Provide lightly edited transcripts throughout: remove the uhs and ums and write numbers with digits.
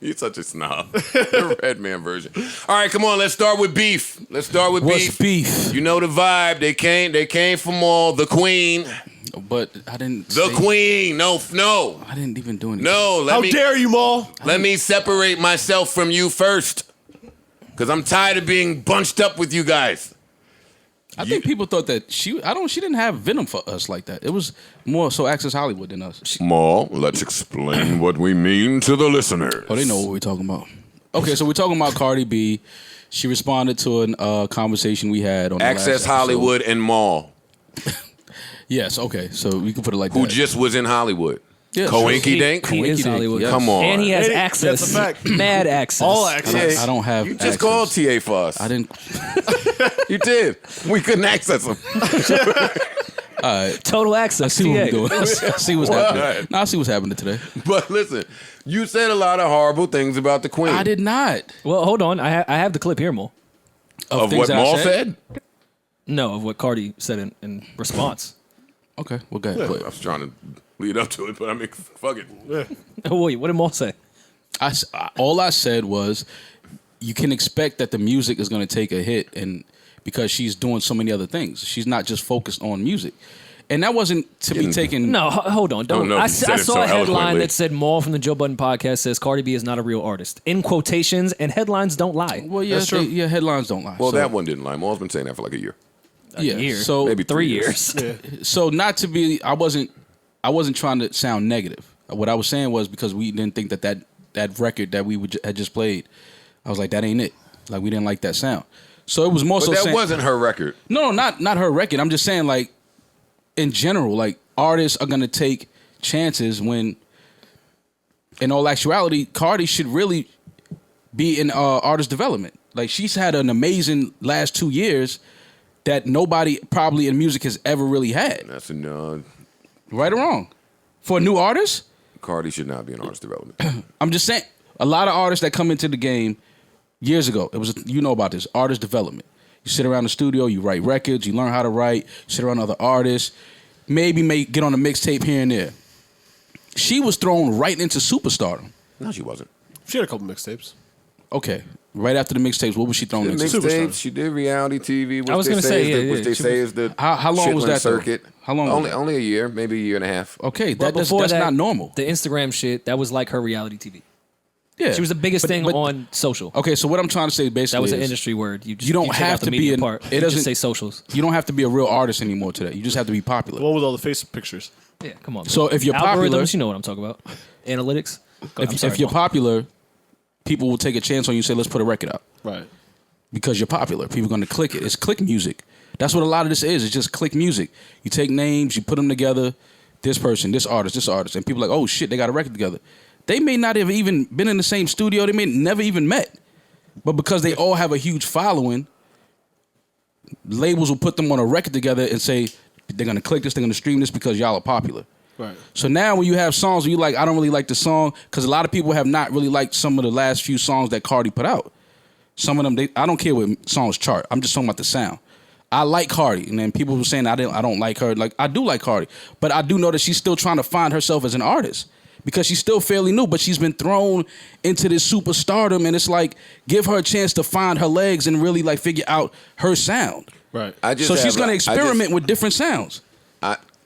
You're such a snob. The red man version. All right, come on. Let's start with beef. What's beef? You know the vibe. They came from all the queen. But I didn't. The queen. No. I didn't even do anything. No. How dare you, Maul? Let me separate myself from you first, because I'm tired of being bunched up with you guys. I think people thought that she didn't have venom for us like that. It was more so Access Hollywood than us. Maul, let's explain what we mean to the listeners. Oh, they know what we're talking about. Okay, so we're talking about Cardi B. She responded to a conversation we had on Access the last Hollywood and Maul. Yes, okay, so we can put it like that. Who just was in Hollywood. Yeah, Coinky Dink? He is Hollywood. Yes. Come on. And he has And access. that's a fact. Mad access. All access. I don't have. You just access. called T.A. for us. I didn't. You did. We couldn't access him. Total access. I see what we're doing. I see what's What? happening. No, I see what's happening today. But listen, you said a lot of horrible things about the queen. I did not. Well, hold on. I have the clip here, Mo. Of things what that I Maul said? No, of what Cardi said in response. Okay, well, go ahead. I was trying to lead up to it, but I mean, fuck it. Oh, wait, what did Mo say? All I said was, you can expect that the music is going to take a hit, and because she's doing so many other things, she's not just focused on music, and that wasn't to be taken. No, hold on. Don't. know if I you said it saw so a headline eloquently. that said Maul from the Joe Budden podcast says Cardi B is not a real artist. In quotations, and headlines don't lie. Well, yeah, That's true. yeah, headlines don't lie. Well, So, that one didn't lie. Maul's been saying that for like a year. yeah. year. So Maybe 3 years. So not to be, I wasn't trying to sound negative. What I was saying was because we didn't think that record that we had just played, I was like, that ain't it. Like, we didn't like that sound. So it was more But so that saying, wasn't her record. no, not her record. I'm just saying, like, in general, like, artists are gonna take chances when, in all actuality, Cardi should really be in artist development. Like, she's had an amazing last 2 years that nobody probably in music has ever really had. That's a no. Right or wrong? For a new artist, Cardi should not be in artist development. I'm just saying, a lot of artists that come into the game years ago, it was, you know about this, artist development. You sit around the studio, you write records, you learn how to write, you sit around other artists, maybe get on a mixtape here and there. She was thrown right into superstardom. No, she wasn't. She had a couple mixtapes. Okay, right after the mixtapes, what was she thrown into? Mixtapes. She did reality TV. Which I was they gonna say say, is the, yeah, which yeah, they she say was- is the How long was Chitlin that, though? circuit. How long was Only that? only a year, maybe a year and a half. Okay, But that's before that, not normal. The Instagram shit, that was like her reality TV. Yeah, She was the biggest thing but- on social. Okay, so what I'm trying to say basically That was an is, industry word. You don't take have out the to be media an- part. it You doesn't- just say socials. you don't have to be a real artist anymore today. You just have to be popular. The one with all the face pictures. Yeah, come on. So man. if you're popular- Algorithms, you know what I'm talking about. Analytics. if you're popular, people will take a chance on you and say, let's put a record out. Right. Because you're popular. People are going to click it. It's click music. That's what a lot of this is. It's just click music. You take names, you put them together, this person, this artist, and people are like, oh shit, they got a record together. They may not have even been in the same studio. They may never even met. But because they all have a huge following, labels will put them on a record together and say, they're going to click this, they're going to stream this because y'all are popular. Right. So now when you have songs where you like, I don't really like the song, because a lot of people have not really liked some of the last few songs that Cardi put out. Some of them, I don't care what songs chart. I'm just talking about the sound. I like Cardi, and then people were saying I don't like her. Like, I do like Cardi, but I do know that she's still trying to find herself as an artist because she's still fairly new, but she's been thrown into this superstardom, and it's like, give her a chance to find her legs and really like figure out her sound. Right. So she's going to experiment with different sounds.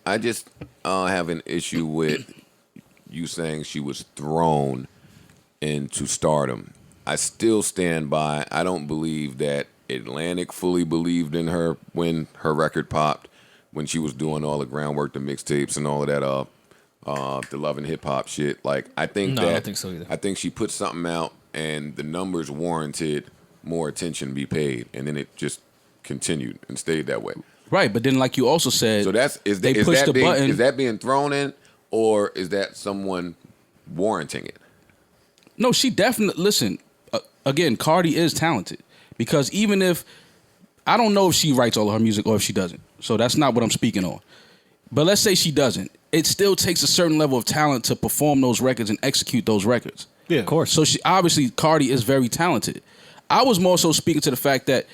I just have an issue with you saying she was thrown into stardom. I still stand by, I don't believe that Atlantic fully believed in her when her record popped, when she was doing all the groundwork, the mixtapes and all of that, the Love and Hip Hop shit. Like, I don't think so either. I think she put something out and the numbers warranted more attention be paid, and then it just continued and stayed that way. Right, but then like you also said, So is that being thrown in, or is that someone warranting it? No, she definitely, listen, again, Cardi is talented because even if, I don't know if she writes all of her music or if she doesn't. So that's not what I'm speaking on. But let's say she doesn't. It still takes a certain level of talent to perform those records and execute those records. Yeah, Of course. So obviously Cardi is very talented. I was more so speaking to the fact that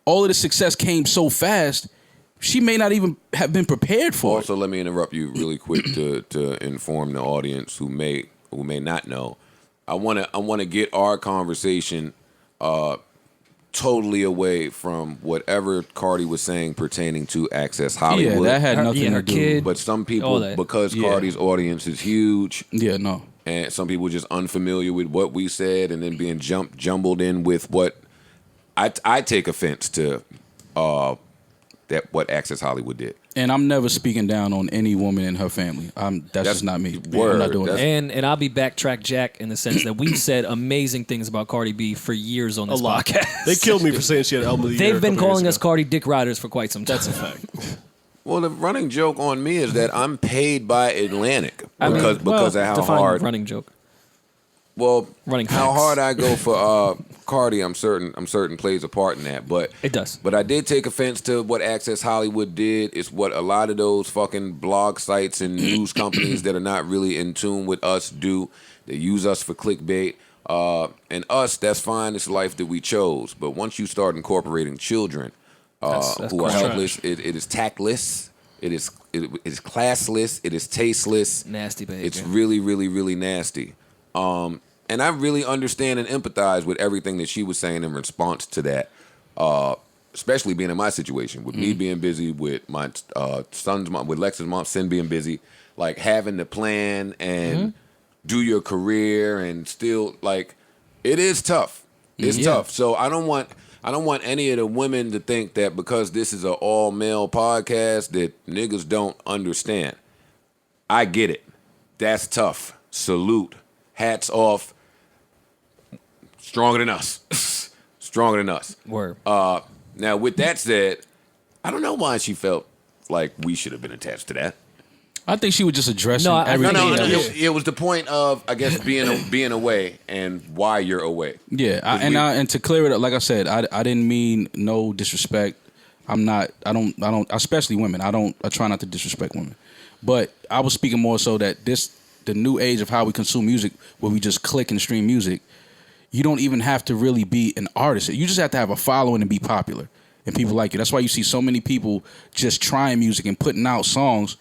all of the success came so fast, she may not even have been prepared for it. Also, let me interrupt you really quick to inform the audience who may not know. I want to get our conversation totally away from whatever Cardi was saying pertaining to Access Hollywood. Yeah, that had nothing her to do. kid. But some All people, that. because Yeah. Cardi's audience is huge, Yeah, no. and some people just unfamiliar with what we said, and then being jumbled in with what I take offense to that what Access Hollywood did. And I'm never speaking down on any woman in her family. That's just not me. Word. I'm not doing that. And I'll be backtrack Jack in the sense that we've said amazing things about Cardi B for years on A this lot. podcast. They killed me for saying she had album of the year. They've been a couple calling years us ago. Cardi Dick Riders for quite some time. That's a fact. Well, the running joke on me is that I'm paid by Atlantic because well, of how define hard. running joke. Well, running how facts. hard I go for Cardi, I'm certain plays a part in that. But It does. But I did take offense to what Access Hollywood did. It's what a lot of those fucking blog sites and news companies that are not really in tune with us do. They use us for clickbait. And us, that's fine. It's the life that we chose. But once you start incorporating children That's who are trash. helpless, it is tactless. It is classless. It is tasteless. Nasty behavior. It's really, really, really nasty. And I really understand and empathize with everything that she was saying in response to that, especially being in my situation, with me being busy, with my son's mom, with Lex's mom, Sin being busy, like having to plan and do your career and still, like, it is tough. It's tough. So I don't want any of the women to think that because this is an all-male podcast that niggas don't understand. I get it. That's tough. Salute. Hats off. Stronger than us. Stronger than us. Word. Now, with that said, I don't know why she felt like we should have been attached to that. I think she was just addressing No, I- everything. No, that was- It was the point of, I guess, being away and why you're away. Yeah, and to clear it up, like I said, I didn't mean no disrespect. I don't, especially women. I try not to disrespect women. But I was speaking more so that the new age of how we consume music, where we just click and stream music, you don't even have to really be an artist. You just have to have a following and be popular, and people like you. That's why you see so many people just trying music and putting out songs,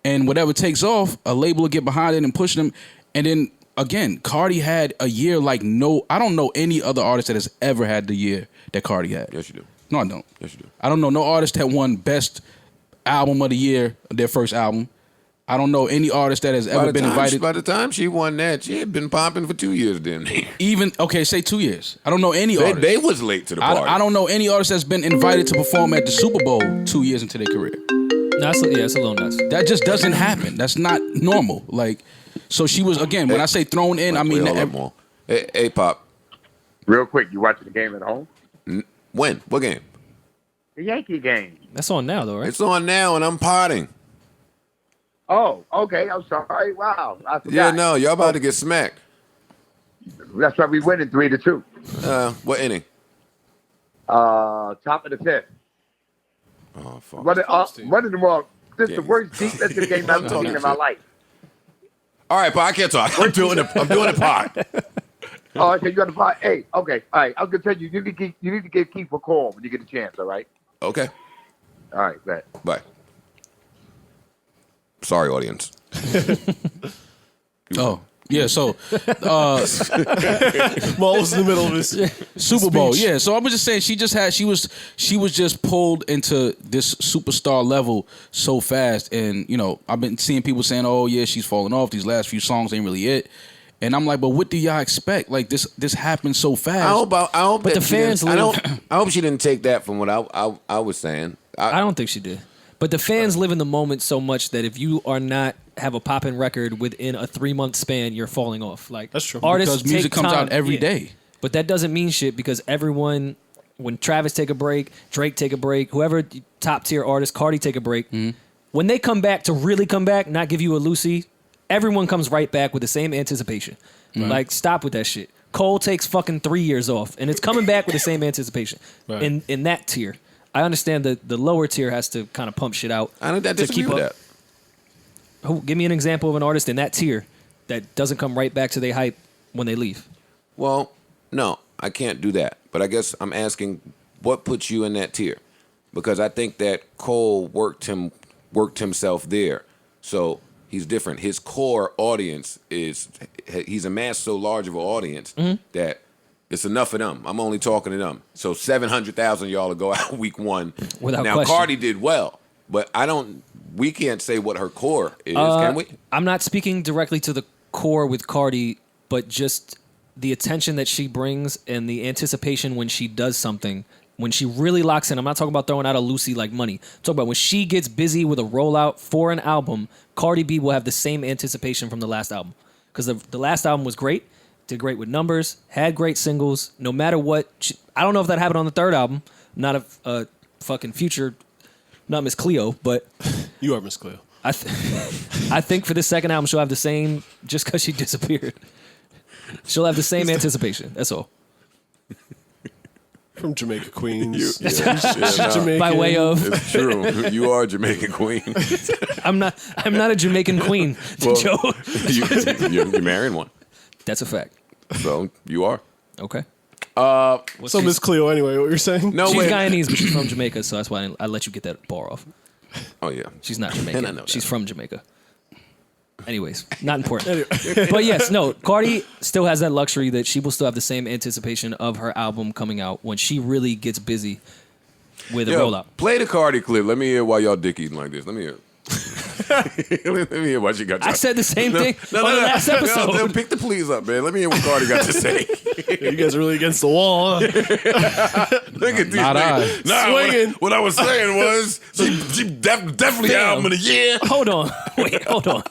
and whatever takes off, a label will get behind it and push them. And then again, Cardi had a year like I don't know any other artist that has ever had the year that Cardi had. Yes, you do. No, I don't. Yes, you do. I don't know no artist that won best album of the year, their first album. I don't know any artist that has ever been invited. By the time she won that, she had been popping for 2 years then. Even, okay, say 2 years. I don't know any artist. They was late to the party. I don't know any artist that's been invited to perform at the Super Bowl 2 years into their career. It's a little nuts. That just doesn't happen. That's not normal. Like, so she was, again, when I say thrown in, I mean, Wait, hold up, Maul. Hey, Pop. Real quick, you watching the game at home? When? What game? The Yankee game. That's on now, though, right? It's on now, and I'm potting. Oh, okay. I'm sorry. Wow, I forgot. Yeah, no, y'all about to get smacked. That's why we winning 3-2. What inning? Top of the fifth. Oh, fuck. One of them all. This is the Yeah. worst defensive game I've ever seen in my life. All right, Pop, I can't talk. I'm doing the pod. Oh, okay, you got to find. Hey, okay, all right. I was gonna tell you, you need to give Keith a call when you get a chance. All right. Okay, All right, bet. bye. Sorry, audience. oh, yeah, so Maul was in the middle of this. Super Bowl, Speech. yeah. So I was just saying, she was just pulled into this superstar level so fast, and I've been seeing people saying, "Oh yeah, she's falling off. These last few songs ain't really it." And I'm like, but what do y'all expect? Like this happened so fast. I hope But that the she didn't- fans I hope she didn't take that from what I was saying. I don't think she did. But the fans live in the moment so much that if you are not have a poppin' record within a 3-month span, you're falling off. Like That's true. Artists Because music take comes time, out every yeah. day. But that doesn't mean shit because everyone, when Travis take a break, Drake take a break, whoever top tier artist, Cardi take a break, when they come back to really come back, not give you a Lucy, everyone comes right back with the same anticipation. Like stop with that shit. Cole takes fucking 3 years off, and it's coming back with the same anticipation. Right. In that tier, I understand that the lower tier has to kind of pump shit out. I don't to disagree keep with up. that. Give me an example of an artist in that tier that doesn't come right back to their hype when they leave. Well, no, I can't do that. But I guess I'm asking, what puts you in that tier? Because I think that Cole worked himself there. So He's different. His core audience he's amassed so large of an audience that it's enough of them. I'm only talking to them. So 700,000 y'all will go out week one. Without now question. Cardi did well, but we can't say what her core is, can we? I'm not speaking directly to the core with Cardi, but just the attention that she brings and the anticipation when she does something, when she really locks in. I'm not talking about throwing out a Lucy like money. I'm talking about when she gets busy with a rollout for an album, Cardi B will have the same anticipation from the last album. Because the last album was great, did great with numbers, had great singles, no matter what. I don't know if that happened on the third album. Not a fucking Future, not Miss Cleo, but... You are Miss Cleo. I think for the second album, she'll have the same, just because she disappeared. She'll have the same anticipation. That's all. From Jamaica, Queens. She's Jamaican. By way of, It's true. You are Jamaican queen. I'm not a Jamaican queen, Well, Joe. You're marrying one. That's a fact. So you are. Okay. So Miss Cleo, anyway, what you're saying? No, She's wait. Guyanese, but she's from Jamaica, so that's why I let you get that bar off. Oh, yeah. She's not Jamaican. I know that. She's from Jamaica. Anyways, not important. But yes, no, Cardi still has that luxury that she will still have the same anticipation of her album coming out when she really gets busy with a rollout. Play the Cardi clip. Let me hear why y'all dick eating like this. Let me hear. Let me hear what she got to I said the same thing on the last episode. No, pick the please up, man. Let me hear what Cardi got to say. You guys are really against the wall. Huh? Look at these Not niggas. I. Swinging. What I was saying was she definitely Damn. album of the year. Hold on. Wait, hold on.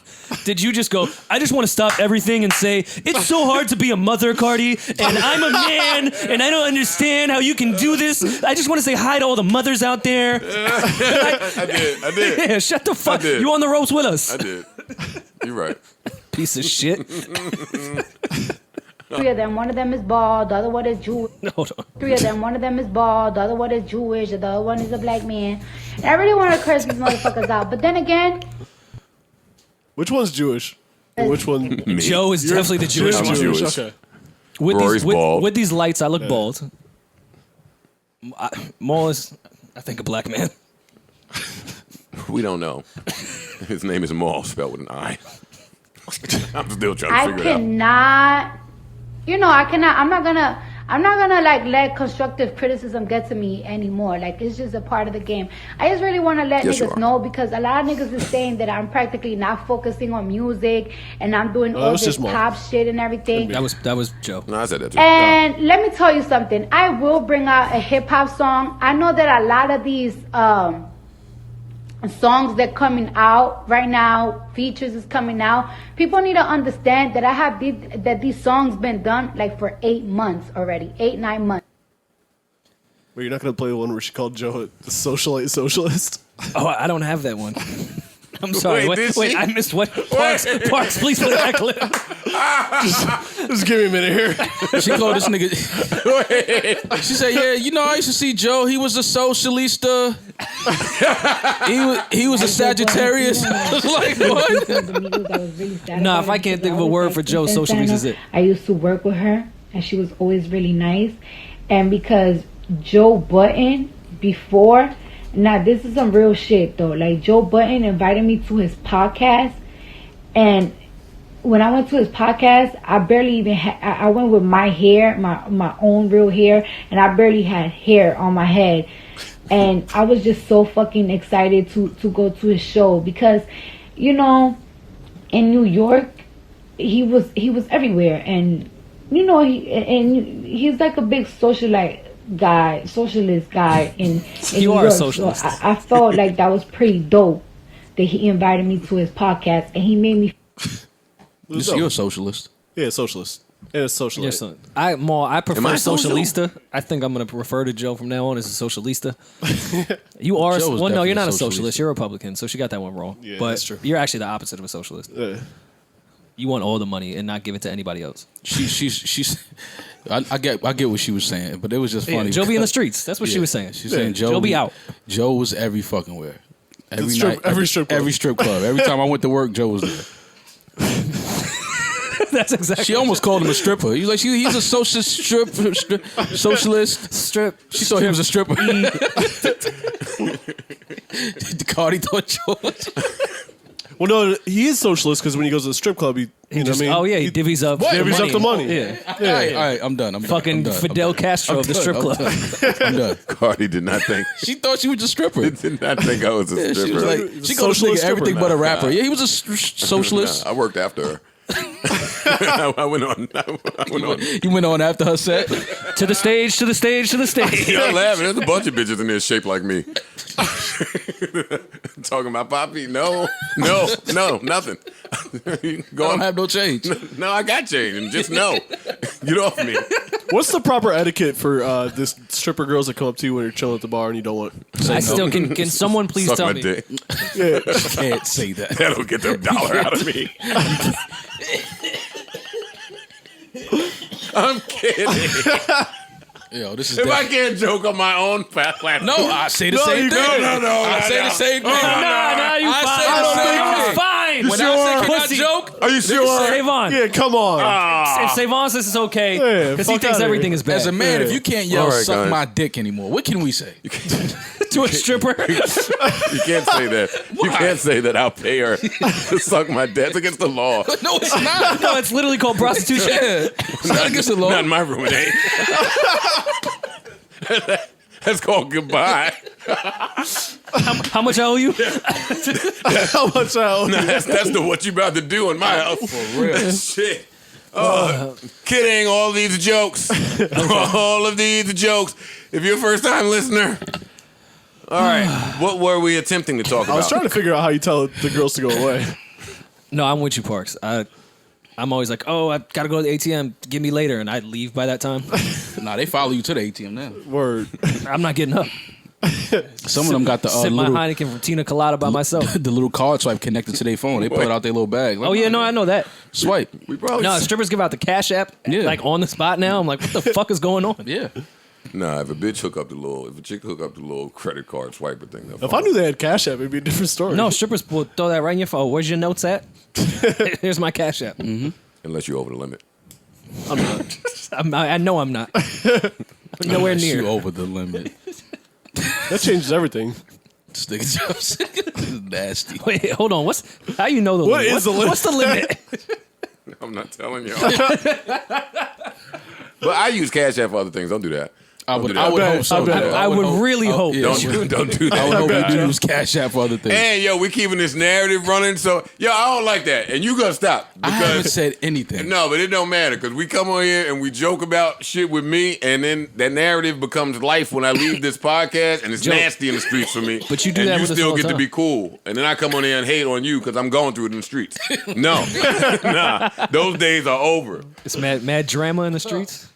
Did you just go, I just want to stop everything and say, it's so hard to be a mother, Cardi, and I'm a man, and I don't understand how you can do this. I just want to say hi to all the mothers out there. I did. Yeah, shut the fuck. did. You on the ropes with us. I did. You're right. Piece of shit. 3 of them. One of them is bald. The other one is Jewish. Hold on. 3 of them. One of them is bald. The other one is Jewish. The other one is a black man. And I really want to curse these motherfuckers out. But then again, Which one's Jewish? And which one? Me. Joe is definitely the Jewish I'm one. Jewish. Okay. With Rory's bald. with these lights, I look bald. Maul is, I think, a black man. We don't know. His name is Maul, spelled with an I. I'm still trying to I figure it out. cannot, I cannot, I'm not gonna like let constructive criticism get to me anymore. Like, it's just a part of the game. I just really want to let Yes, you niggas are. know, because a lot of niggas is saying that I'm practically not focusing on music and I'm doing that all was this just Maul. pop shit and everything. That was Joe. No, I said that too. And let me tell you something. I will bring out a hip hop song. I know that a lot of these songs that coming out right now, features is coming out. People need to understand that these songs been done like for 8 months already, 8-9 months. Wait, you're not going to play the one where she called Joe a socialite socialist? Oh, I don't have that one. I'm sorry. Wait, did she? I missed what? Parks, please play that clip. Just give me a minute here. She called this nigga. She said, "Yeah, I used to see Joe. He was a socialista. he was a Sagittarius." I was like, what? Nah, if I can't think of a word for Joe, socialist is it. I used to work with her, and she was always really nice. And because Joe Budden before. Now, this is some real shit, though. Like, Joe Budden invited me to his podcast. And when I went to his podcast, I barely even I went with my hair, my own real hair. And I barely had hair on my head. And I was just so fucking excited to go to his show. Because, in New York, he was everywhere. And, he's like a big socialite. Socialist guy in You New are a York. socialist. So I felt like that was pretty dope that he invited me to his podcast, and he made me You're a socialist. Yeah, socialist. And it's socialite. Yes, son. I prefer Am I social? socialista. I think I'm going to refer to Joe from now on as a socialista. You are. Joe is Well, no, definitely you're not a a socialist. socialist. You're a Republican, so she got that one wrong. Yeah, but that's true. you're actually the opposite of a socialist. You want all the money and not give it to anybody else. She's. I get what she was saying, but it was just funny. Joe be in the because- streets. That's what she Yeah, was saying. She's saying Joe be out. Joe was every fucking where. Every strip- night, every strip club. every strip club. Every time I went to work, Joe was there. That's exactly. She almost called him a stripper. He's like, he's a socialist socialist. strip. She thought he was a stripper. Cardi thought Joe was. Well, no, he is socialist because when he goes to the strip club, he you know what I mean? Oh yeah, he divvies up. divvies up the money. Yeah. All right, I'm done. Fucking Fidel Castro of the strip club. I'm done. Cardi did not think. She thought she was a stripper. Did not think I was a Yeah, stripper. she was like, she goes to Socialist everything stripper. but a rapper. Yeah, he was a socialist. Nah, I worked after her. I went on. You went on after her set. To the stage, to the stage, to the stage. Y'all laughing. There's a bunch of bitches in there shaped like me. Talking about Poppy? No, nothing. I don't have no change. No, I got change, and just no. Get off me. What's the proper etiquette for this stripper girls that come up to you when you're chilling at the bar and you don't want? I still can someone please Suck tell my me? dick. Can't say that. That'll get them $1 out of me. I'm kidding. Yo, this is If I can't joke on my own platform. no, I say the same thing. I say the same thing. No, you I fine. say the same It's thing. fine. When I say can I Pussy. joke, Are you sure? Savon. Yeah, come on. If Savon says it's okay, Yeah, because he fuck thinks outta everything here. is bad. as a man, Yeah. if you can't yell All right, "suck guys. my dick" anymore, what can we say? to a stripper. You can't say that. You can't say that. I'll pay her to suck my dick. It's against the law. No, it's not. No, it's literally called prostitution. Yeah. It's not against the law. Not in my room, it ain't. That's called goodbye. How much I owe you? How much I owe you? That's the what you about to do in my house. For real. Shit. Kidding, all these jokes. All of these jokes. If you're a first time listener, all right. What were we attempting to talk about? I was trying to figure out how you tell the girls to go away. No, I'm with you, Parks. I'm always like, oh, I gotta go to the ATM. Give me later, and I leave by that time. Nah, they follow you to the ATM now. Word. I'm not getting up. Some of them got the Sip my little, Heineken from Tina Colada by myself. the little card swipe connected to their phone. They pull it out their little bag. Like, Oh yeah, no, I know that. swipe. We probably No, strippers give out the Cash App Yeah. like on the spot now. I'm like, what the fuck is going on? Yeah. Nah, if a chick hook up the little credit card swiper thing. If I knew they had Cash App, it'd be a different story. No, strippers will throw that right in your phone. Where's your notes at? Here's my Cash App. Unless you're over the limit. I'm not. I know I'm not. I'm nowhere Unless near. you over the limit. That changes everything. Stick jobs. This is nasty. Wait, hold on. How you know the What limit? is the limit? What's the limit? I'm not telling y'all. But I use Cash App for other things. Don't do that. I Don't would do that. hope so. I bet. I would really hope. yeah. Don't do I would that. hope you do use Cash App for other things. And yo, we keeping this narrative running. So yo, I don't like that. And you gonna stop I haven't because said anything. no, but it don't matter because we come on here and we joke about shit with me, and then that narrative becomes life when I leave this podcast, and it's Joke. nasty in the streets for me. But you do and that you with us still all the get to time. be cool, and then I come on here and hate on you because I'm going through it in the streets. No, nah, those days are over. It's mad drama in the streets.